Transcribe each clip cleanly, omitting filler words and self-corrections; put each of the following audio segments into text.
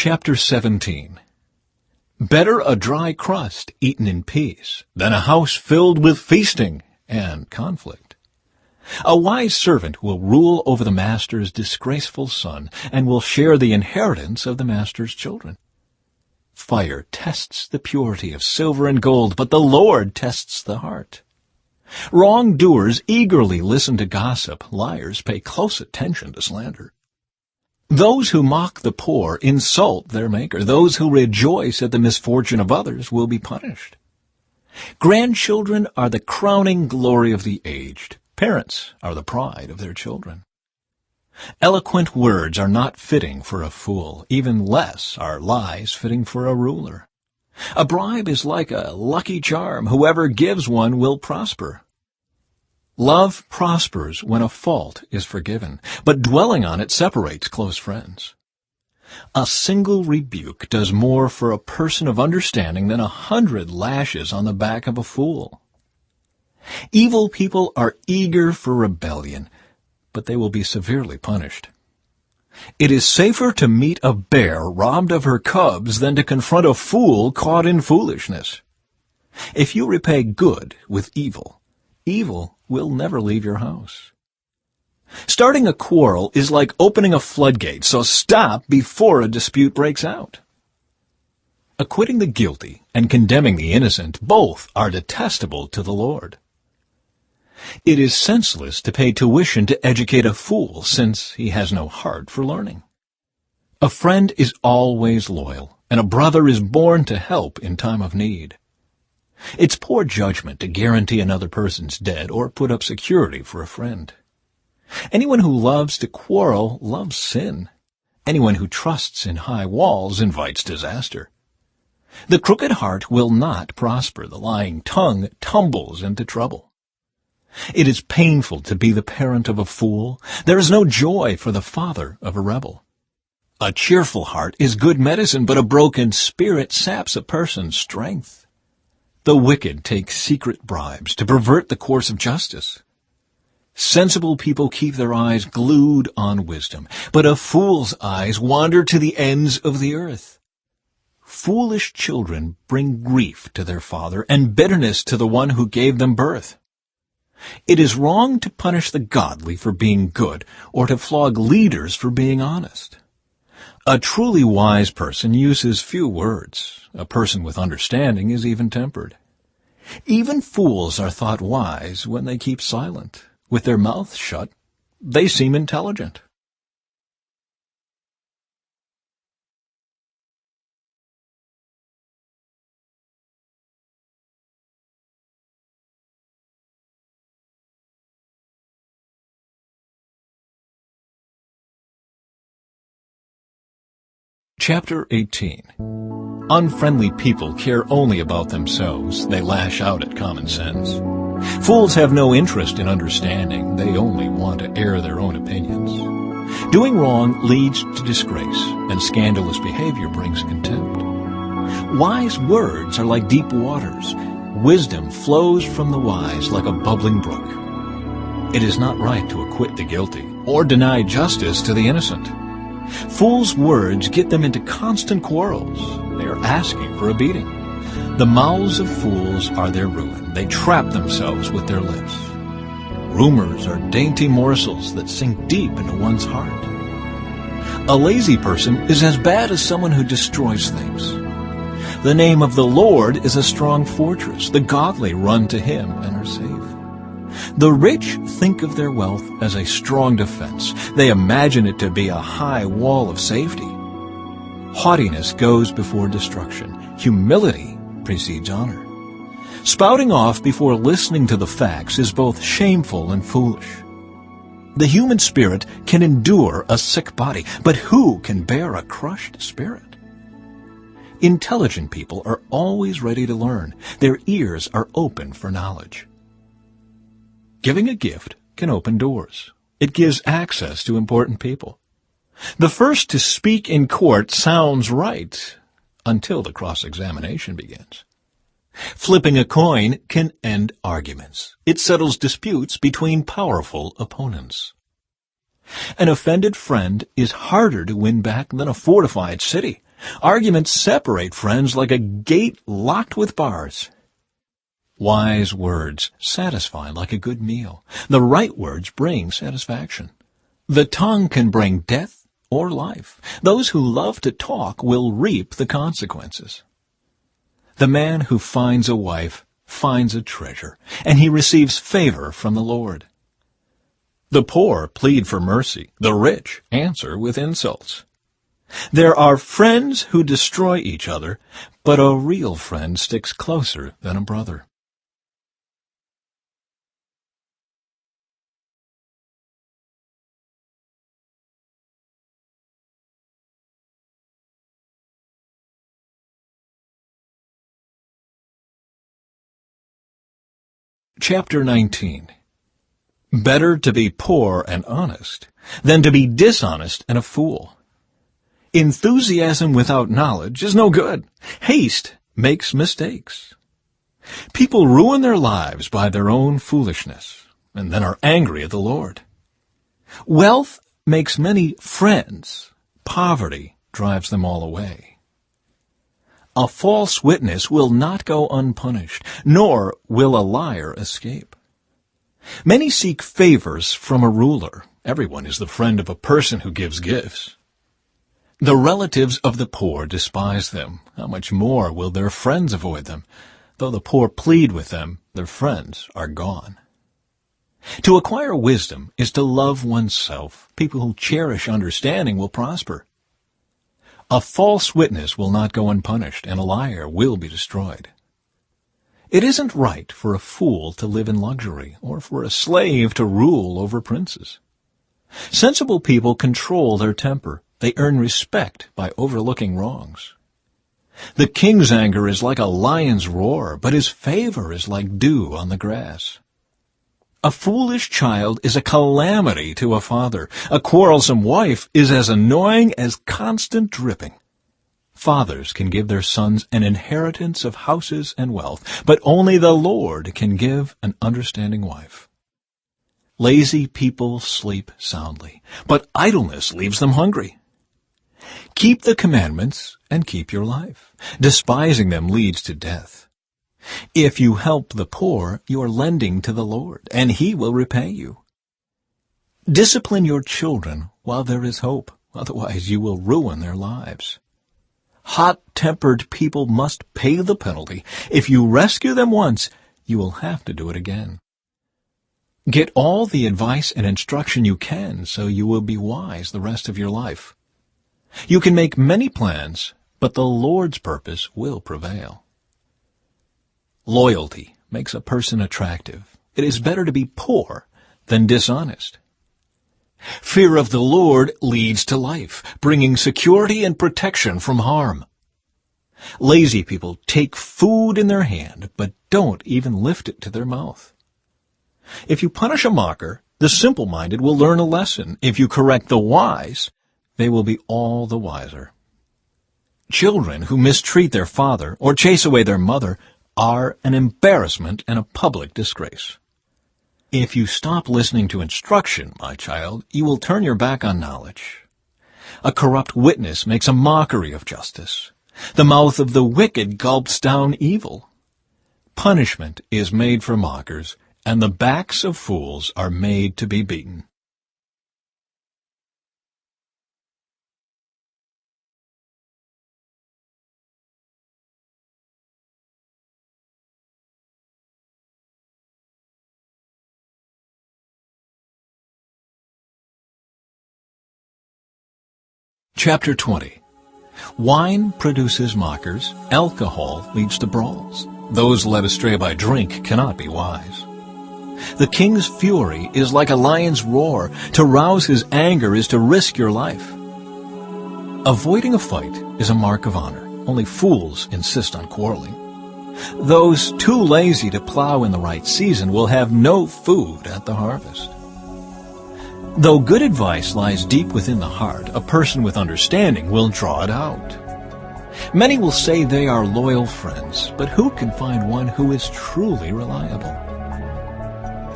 Chapter 17. Better a dry crust eaten in peace than a house filled with feasting and conflict. A wise servant will rule over the master's disgraceful son and will share the inheritance of the master's children. Fire tests the purity of silver and gold, but the Lord tests the heart. Wrongdoers eagerly listen to gossip. Liars pay close attention to slander. Those who mock the poor insult their Maker. Those who rejoice at the misfortune of others will be punished. Grandchildren are the crowning glory of the aged. Parents are the pride of their children. Eloquent words are not fitting for a fool. Even less are lies fitting for a ruler. A bribe is like a lucky charm. Whoever gives one will prosper. Love prospers when a fault is forgiven, but dwelling on it separates close friends. A single rebuke does more for a person of understanding than 100 lashes on the back of a fool. Evil people are eager for rebellion, but they will be severely punished. It is safer to meet a bear robbed of her cubs than to confront a fool caught in foolishness. If you repay good with evil, evil will never leave your house. Starting a quarrel is like opening a floodgate, so stop before a dispute breaks out. Acquitting the guilty and condemning the innocent, both are detestable to the Lord. It is senseless to pay tuition to educate a fool, since he has no heart for learning. A friend is always loyal, and a brother is born to help in time of need. It's poor judgment to guarantee another person's dead or put up security for a friend. Anyone who loves to quarrel loves sin. Anyone who trusts in high walls invites disaster. The crooked heart will not prosper. The lying tongue tumbles into trouble. It is painful to be the parent of a fool. There is no joy for the father of a rebel. A cheerful heart is good medicine, but a broken spirit saps a person's strength. The wicked take secret bribes to pervert the course of justice. Sensible people keep their eyes glued on wisdom, but a fool's eyes wander to the ends of the earth. Foolish children bring grief to their father and bitterness to the one who gave them birth. It is wrong to punish the godly for being good or to flog leaders for being honest. A truly wise person uses few words. A person with understanding is even-tempered. Even fools are thought wise when they keep silent. With their mouths shut, they seem intelligent. Chapter 18. Unfriendly people care only about themselves. They lash out at common sense. Fools have no interest in understanding. They only want to air their own opinions. Doing wrong leads to disgrace, and scandalous behavior brings contempt. Wise words are like deep waters. Wisdom flows from the wise like a bubbling brook. It is not right to acquit the guilty or deny justice to the innocent. Fools' words get them into constant quarrels. They are asking for a beating. The mouths of fools are their ruin. They trap themselves with their lips. Rumors are dainty morsels that sink deep into one's heart. A lazy person is as bad as someone who destroys things. The name of the Lord is a strong fortress. The godly run to him and are safe. The rich think of their wealth as a strong defense. They imagine it to be a high wall of safety. Haughtiness goes before destruction. Humility precedes honor. Spouting off before listening to the facts is both shameful and foolish. The human spirit can endure a sick body, but who can bear a crushed spirit? Intelligent people are always ready to learn. Their ears are open for knowledge. Giving a gift can open doors. It gives access to important people. The first to speak in court sounds right until the cross-examination begins. Flipping a coin can end arguments. It settles disputes between powerful opponents. An offended friend is harder to win back than a fortified city. Arguments separate friends like a gate locked with bars. Wise words satisfy like a good meal. The right words bring satisfaction. The tongue can bring death or life. Those who love to talk will reap the consequences. The man who finds a wife finds a treasure, and he receives favor from the Lord. The poor plead for mercy. The rich answer with insults. There are friends who destroy each other, but a real friend sticks closer than a brother. Chapter 19. Better to be poor and honest than to be dishonest and a fool. Enthusiasm without knowledge is no good. Haste makes mistakes. People ruin their lives by their own foolishness and then are angry at the Lord. Wealth makes many friends. Poverty drives them all away. A false witness will not go unpunished, nor will a liar escape. Many seek favors from a ruler. Everyone is the friend of a person who gives gifts. The relatives of the poor despise them. How much more will their friends avoid them? Though the poor plead with them, their friends are gone. To acquire wisdom is to love oneself. People who cherish understanding will prosper. A false witness will not go unpunished, and a liar will be destroyed. It isn't right for a fool to live in luxury, or for a slave to rule over princes. Sensible people control their temper. They earn respect by overlooking wrongs. The king's anger is like a lion's roar, but his favor is like dew on the grass. A foolish child is a calamity to a father. A quarrelsome wife is as annoying as constant dripping. Fathers can give their sons an inheritance of houses and wealth, but only the Lord can give an understanding wife. Lazy people sleep soundly, but idleness leaves them hungry. Keep the commandments and keep your life. Despising them leads to death. If you help the poor, you are lending to the Lord, and He will repay you. Discipline your children while there is hope, otherwise you will ruin their lives. Hot-tempered people must pay the penalty. If you rescue them once, you will have to do it again. Get all the advice and instruction you can so you will be wise the rest of your life. You can make many plans, but the Lord's purpose will prevail. Loyalty makes a person attractive. It is better to be poor than dishonest. Fear of the Lord leads to life, bringing security and protection from harm. Lazy people take food in their hand, but don't even lift it to their mouth. If you punish a mocker, the simple-minded will learn a lesson. If you correct the wise, they will be all the wiser. Children who mistreat their father or chase away their mother are an embarrassment and a public disgrace. If you stop listening to instruction, my child, you will turn your back on knowledge. A corrupt witness makes a mockery of justice. The mouth of the wicked gulps down evil. Punishment is made for mockers, and the backs of fools are made to be beaten. Chapter 20. Wine produces mockers. Alcohol leads to brawls. Those led astray by drink cannot be wise. The king's fury is like a lion's roar. To rouse his anger is to risk your life. Avoiding a fight is a mark of honor. Only fools insist on quarreling. Those too lazy to plow in the right season will have no food at the harvest. Though good advice lies deep within the heart, a person with understanding will draw it out. Many will say they are loyal friends, but who can find one who is truly reliable?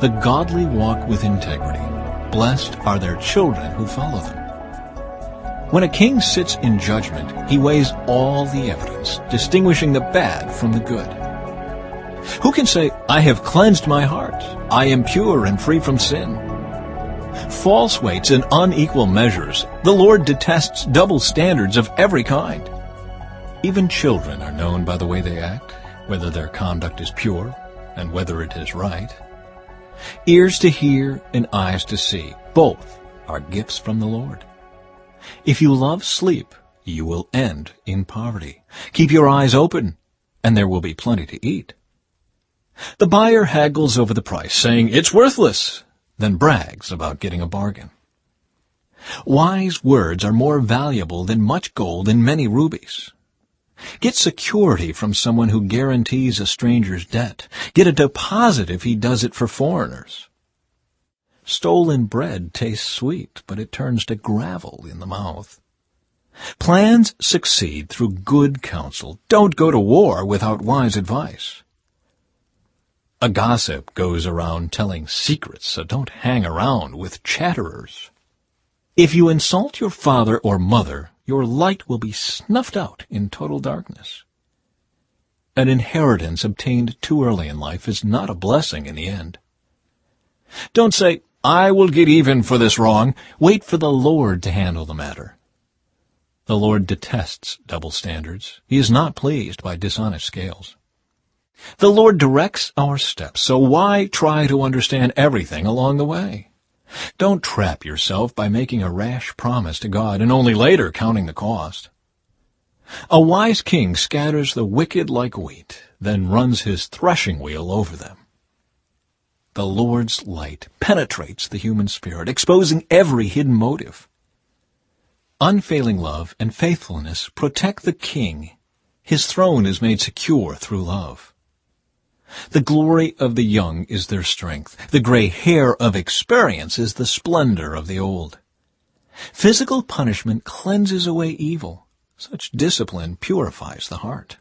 The godly walk with integrity. Blessed are their children who follow them. When a king sits in judgment, he weighs all the evidence, distinguishing the bad from the good. Who can say, I have cleansed my heart, I am pure and free from sin? False weights and unequal measures, the Lord detests double standards of every kind. Even children are known by the way they act, whether their conduct is pure and whether it is right. Ears to hear and eyes to see, both are gifts from the Lord. If you love sleep, you will end in poverty. Keep your eyes open, and there will be plenty to eat. The buyer haggles over the price, saying, it's worthless, then brags about getting a bargain. Wise words are more valuable than much gold and many rubies. Get security from someone who guarantees a stranger's debt. Get a deposit if he does it for foreigners. Stolen bread tastes sweet, but it turns to gravel in the mouth. Plans succeed through good counsel. Don't go to war without wise advice. A gossip goes around telling secrets, so don't hang around with chatterers. If you insult your father or mother, your light will be snuffed out in total darkness. An inheritance obtained too early in life is not a blessing in the end. Don't say, I will get even for this wrong. Wait for the Lord to handle the matter. The Lord detests double standards. He is not pleased by dishonest scales. The Lord directs our steps, so why try to understand everything along the way? Don't trap yourself by making a rash promise to God and only later counting the cost. A wise king scatters the wicked like wheat, then runs his threshing wheel over them. The Lord's light penetrates the human spirit, exposing every hidden motive. Unfailing love and faithfulness protect the king. His throne is made secure through love. The glory of the young is their strength. The gray hair of experience is the splendor of the old. Physical punishment cleanses away evil. Such discipline purifies the heart.